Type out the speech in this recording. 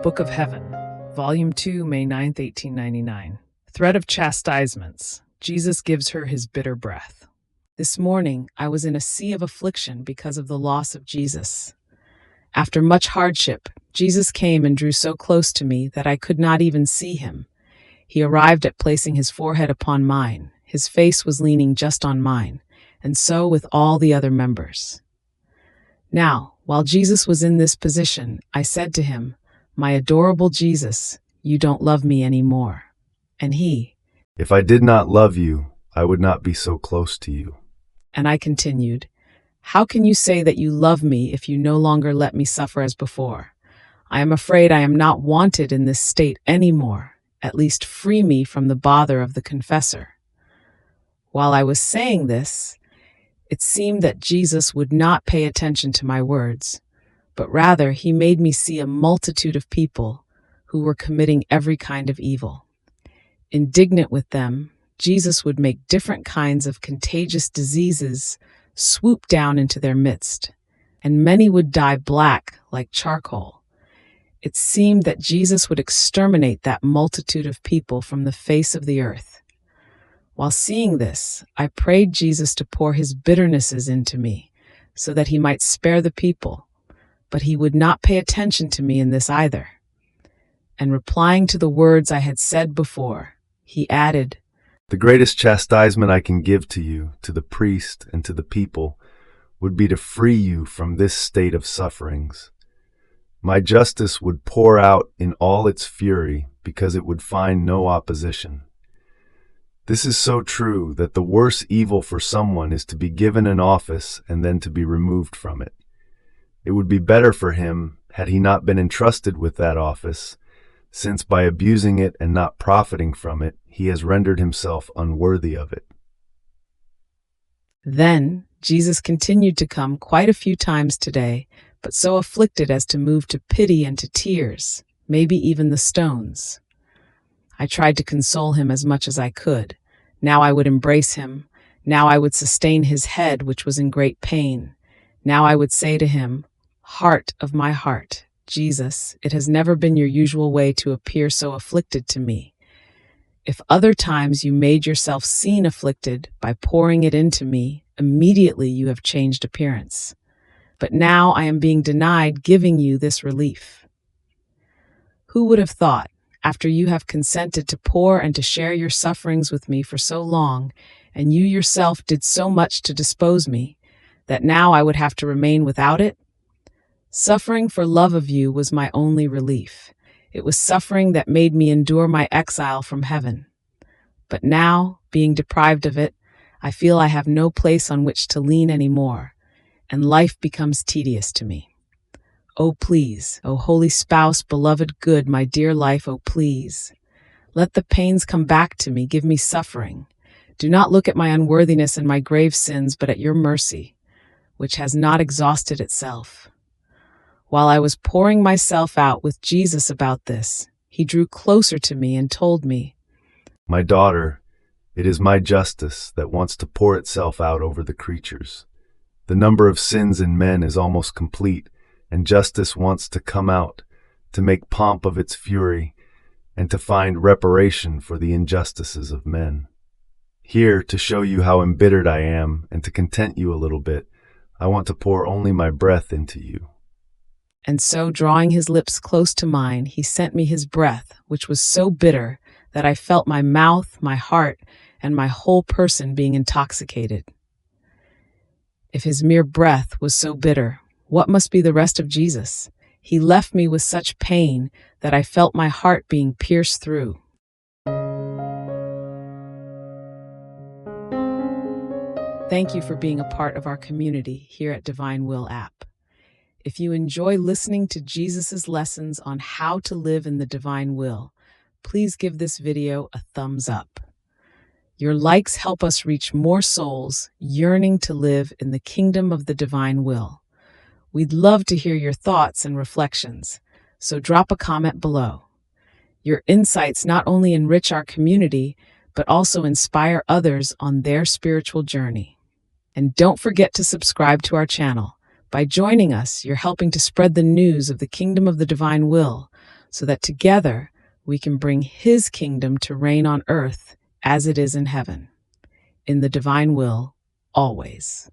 Book of Heaven, Volume 2, May 9th, 1899. Thread of chastisements. Jesus gives her his bitter breath. This morning, I was in a sea of affliction because of the loss of Jesus. After much hardship, Jesus came and drew so close to me that I could not even see him. He arrived at placing his forehead upon mine. His face was leaning just on mine, and so with all the other members. Now, while Jesus was in this position, I said to him, "My adorable Jesus, you don't love me anymore." And he, "If I did not love you, I would not be so close to you." And I continued, "How can you say that you love me if you no longer let me suffer as before? I am afraid I am not wanted in this state anymore. At least free me from the bother of the confessor." While I was saying this, it seemed that Jesus would not pay attention to my words, but rather he made me see a multitude of people who were committing every kind of evil. Indignant with them, Jesus would make different kinds of contagious diseases swoop down into their midst, and many would die black like charcoal. It seemed that Jesus would exterminate that multitude of people from the face of the earth. While seeing this, I prayed Jesus to pour his bitternesses into me, so that he might spare the people, but he would not pay attention to me in this either. And replying to the words I had said before, he added, "The greatest chastisement I can give to you, to the priest, and to the people, would be to free you from this state of sufferings. My justice would pour out in all its fury, because it would find no opposition. This is so true that the worse evil for someone is to be given an office and then to be removed from it. It would be better for him had he not been entrusted with that office, since by abusing it and not profiting from it, he has rendered himself unworthy of it." Then Jesus continued to come quite a few times today, but so afflicted as to move to pity and to tears, maybe even the stones. I tried to console him as much as I could. Now I would embrace him. Now I would sustain his head, which was in great pain. Now I would say to him, "Heart of my heart, Jesus, it has never been your usual way to appear so afflicted to me. If other times you made yourself seen afflicted by pouring it into me, immediately you have changed appearance. But now I am being denied giving you this relief. Who would have thought, after you have consented to pour and to share your sufferings with me for so long, and you yourself did so much to dispose me, that now I would have to remain without it? Suffering for love of you was my only relief. It was suffering that made me endure my exile from heaven. But now, being deprived of it, I feel I have no place on which to lean any more, and life becomes tedious to me. Oh, please, oh, holy spouse, beloved, good, my dear life, oh, please. Let the pains come back to me, give me suffering. Do not look at my unworthiness and my grave sins, but at your mercy, which has not exhausted itself." While I was pouring myself out with Jesus about this, he drew closer to me and told me, "My daughter, it is my justice that wants to pour itself out over the creatures. The number of sins in men is almost complete, and justice wants to come out, to make pomp of its fury, and to find reparation for the injustices of men. Here, to show you how embittered I am, and to content you a little bit, I want to pour only my breath into you." And so, drawing his lips close to mine, he sent me his breath, which was so bitter that I felt my mouth, my heart, and my whole person being intoxicated. If his mere breath was so bitter, what must be the rest of Jesus? He left me with such pain that I felt my heart being pierced through. Thank you for being a part of our community here at Divine Will app. If you enjoy listening to Jesus's lessons on how to live in the divine will, please give this video a thumbs up. Your likes help us reach more souls yearning to live in the kingdom of the divine will. We'd love to hear your thoughts and reflections, so drop a comment below. Your insights not only enrich our community, but also inspire others on their spiritual journey. And don't forget to subscribe to our channel. By joining us, you're helping to spread the news of the kingdom of the divine will, so that together we can bring His kingdom to reign on earth as it is in heaven. In the divine will, always.